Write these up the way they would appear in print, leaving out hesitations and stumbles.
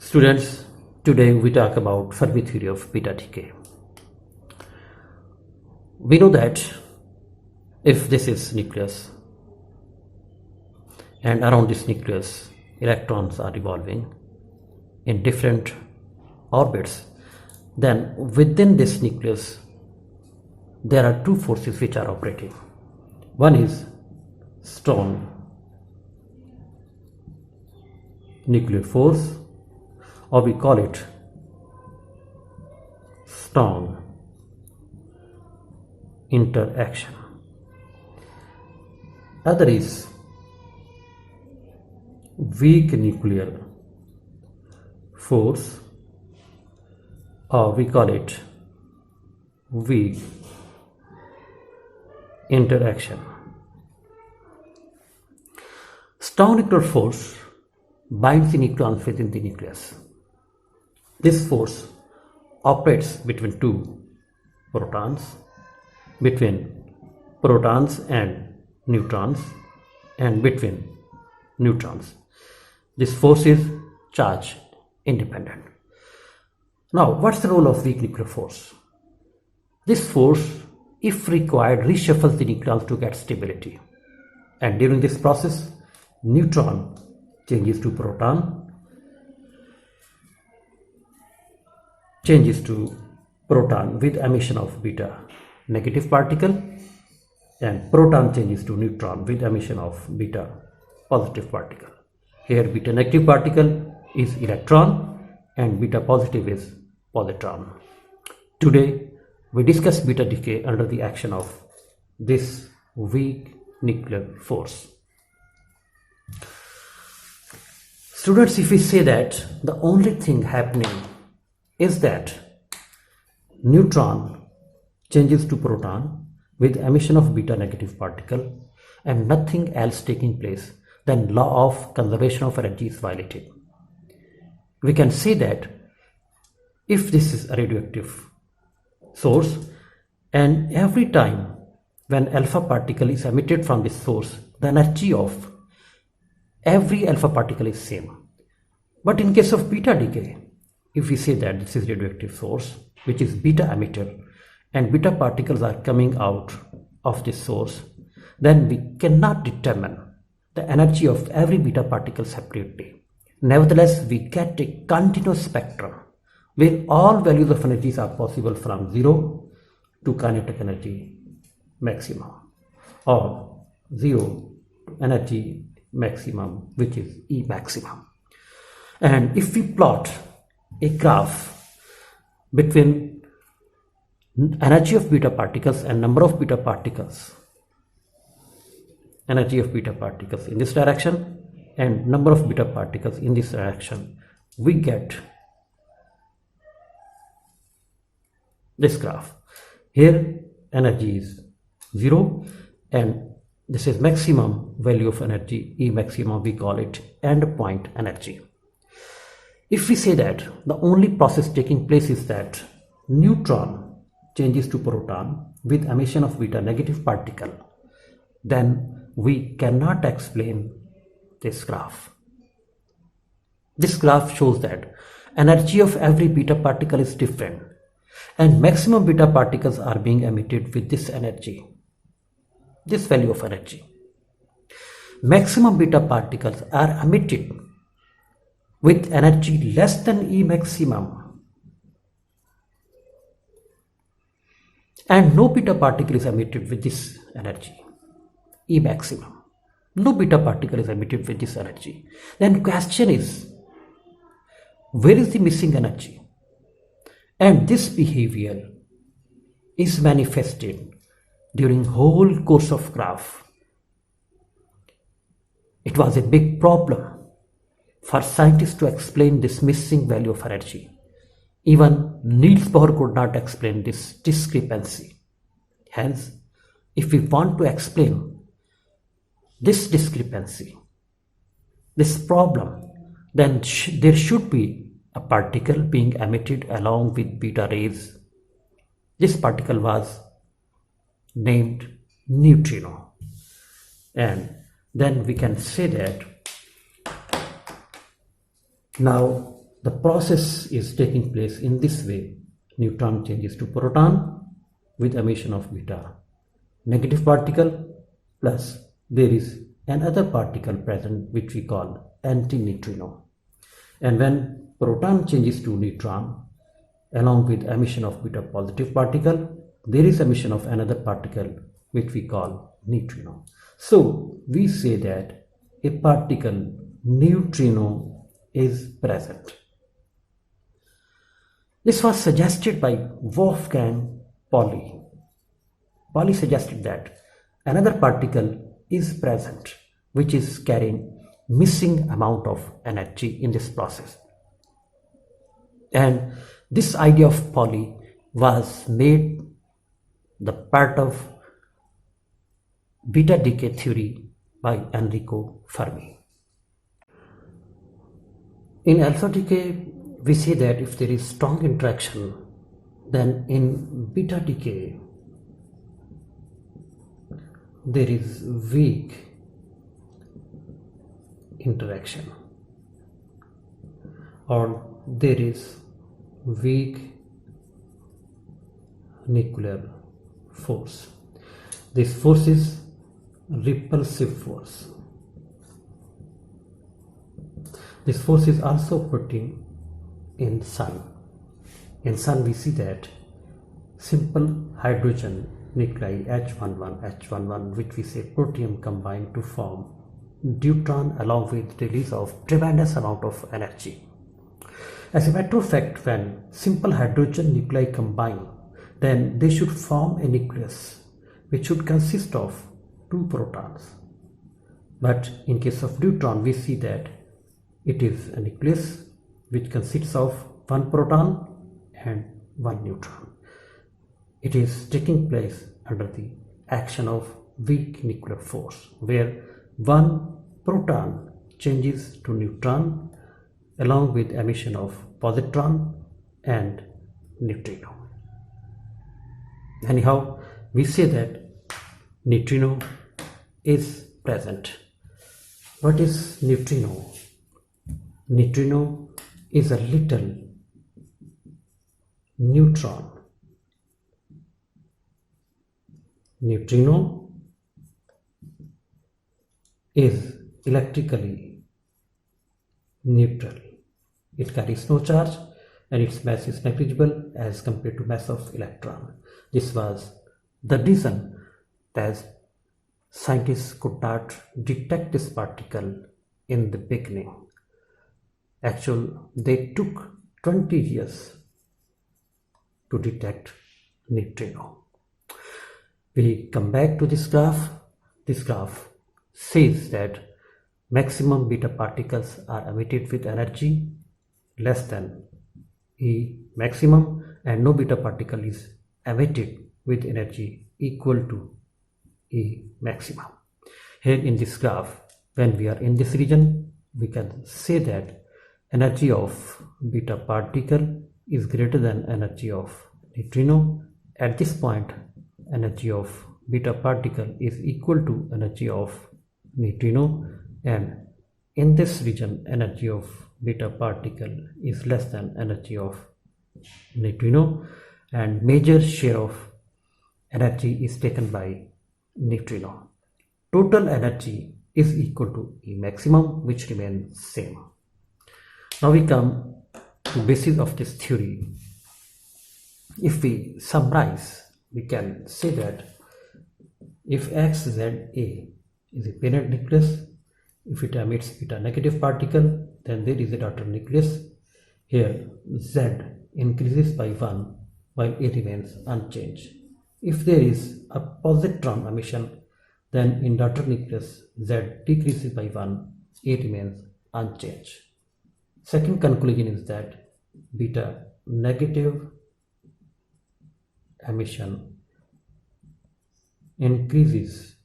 Students, today we talk about Fermi theory of beta decay. We know that if this is nucleus and around this nucleus electrons are revolving in different orbits, then within this nucleus there are two forces which are operating. One is strong nuclear force, or we call it strong interaction. Other is weak nuclear force, or we call it weak interaction. Strong nuclear force binds the neutrons within the nucleus. This force operates between two protons, between protons and neutrons, and between neutrons. This force is charge independent. Now, what's the role of weak nuclear force? This force, if required, reshuffles the neutrons to get stability. And during this process, neutron changes to proton, with emission of beta negative particle, and proton changes to neutron with emission of beta positive particle. Here beta negative particle is electron and beta positive is positron. Today we discuss beta decay under the action of this weak nuclear force. Students, if we say that the only thing happening is that neutron changes to proton with emission of beta negative particle and nothing else taking place, then law of conservation of energy is violated. We can say that if this is a radioactive source and every time when alpha particle is emitted from this source, the energy of every alpha particle is same. But in case of beta decay, if we say that this is radioactive source which is beta emitter and beta particles are coming out of this source, then we cannot determine the energy of every beta particle separately. Nevertheless, we get a continuous spectrum where all values of energies are possible from 0 to kinetic energy maximum, or 0 to energy maximum, which is E maximum. And if we plot a graph between energy of beta particles and number of beta particles, energy of beta particles in this direction and number of beta particles in this direction, we get this graph. Here energy is 0 and this is maximum value of energy, E maximum, we call it end point energy. If we say that the only process taking place is that neutron changes to proton with emission of beta negative particle, then we cannot explain this graph. This graph shows that energy of every beta particle is different and maximum beta particles are being emitted with this energy, this value of energy. Maximum beta particles are emitted with energy less than E maximum, and no beta particle is emitted with this energy, E maximum. No beta particle is emitted with this energy. Then question is, where is the missing energy? And this behavior is manifested during whole course of graph. It was a big problem for scientists to explain this missing value of energy. Even Niels Bohr could not explain this discrepancy. Hence, if we want to explain this discrepancy, this problem, then there should be a particle being emitted along with beta rays. This particle was named neutrino. And then we can say that now The process is taking place in this way. Neutron changes to proton with emission of beta negative particle, plus there is another particle present which we call antineutrino. And when proton changes to neutron along with emission of beta positive particle, there is emission of another particle which we call neutrino. So we say that a particle neutrino is present. This was suggested by Wolfgang Pauli. Pauli suggested that another particle is present which is carrying missing amount of energy in this process. And this idea of Pauli was made the part of beta decay theory by Enrico Fermi. In alpha decay, we see that if there is strong interaction, then in beta decay there is weak interaction, or there is weak nuclear force. This force is repulsive force. This force is also putting in Sun. In Sun we see that simple hydrogen nuclei H11 which we say protium combine to form deuteron along with release of tremendous amount of energy. As a matter of fact, when simple hydrogen nuclei combine, then they should form a nucleus which should consist of 2 protons. But in case of deuteron, we see that it is a nucleus which consists of 1 proton and 1 neutron. It is taking place under the action of weak nuclear force, where 1 proton changes to neutron along with emission of positron and neutrino. Anyhow, we say that neutrino is present. What is neutrino? Neutrino is a little neutron. Neutrino is electrically neutral. It carries no charge and its mass is negligible as compared to mass of electron. This was the reason that scientists could not detect this particle in the beginning. Actually, they took 20 years to detect neutrino. We come back to this graph. This graph says that maximum beta particles are emitted with energy less than E maximum, and no beta particle is emitted with energy equal to E maximum. Here in this graph, when we are in this region, we can say that energy of beta particle is greater than energy of neutrino. At this point, energy of beta particle is equal to energy of neutrino, and in this region energy of beta particle is less than energy of neutrino, and major share of energy is taken by neutrino. Total energy is equal to E maximum, which remains same. Now we come to basis of this theory. If we summarize, we can say that if XZA is a parent nucleus, if it emits beta negative particle, then there is a daughter nucleus. Here Z increases by 1 while A remains unchanged. If there is a positron emission, then in daughter nucleus Z decreases by 1, A remains unchanged. Second conclusion is that beta negative emission increases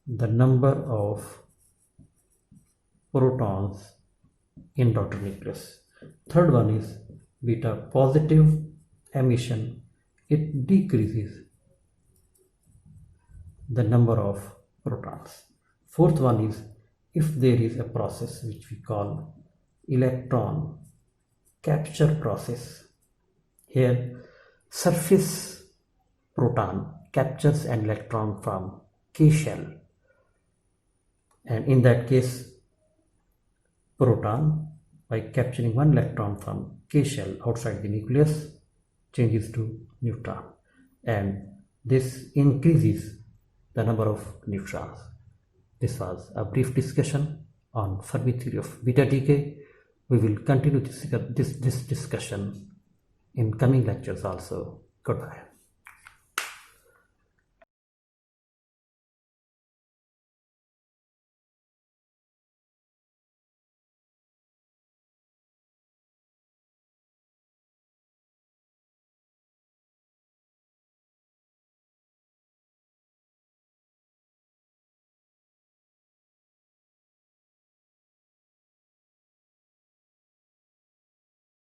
the number of protons in daughter nucleus. Third one is beta positive emission. It decreases the number of protons. Fourth one is if there is a process which we call electron capture process. Here, surface proton captures an electron from K shell, and in that case, proton, by capturing one electron from K shell outside the nucleus, changes to neutron, and this increases the number of neutrons. This was a brief discussion on Fermi theory of beta decay. We will continue this discussion in coming lectures also. Goodbye.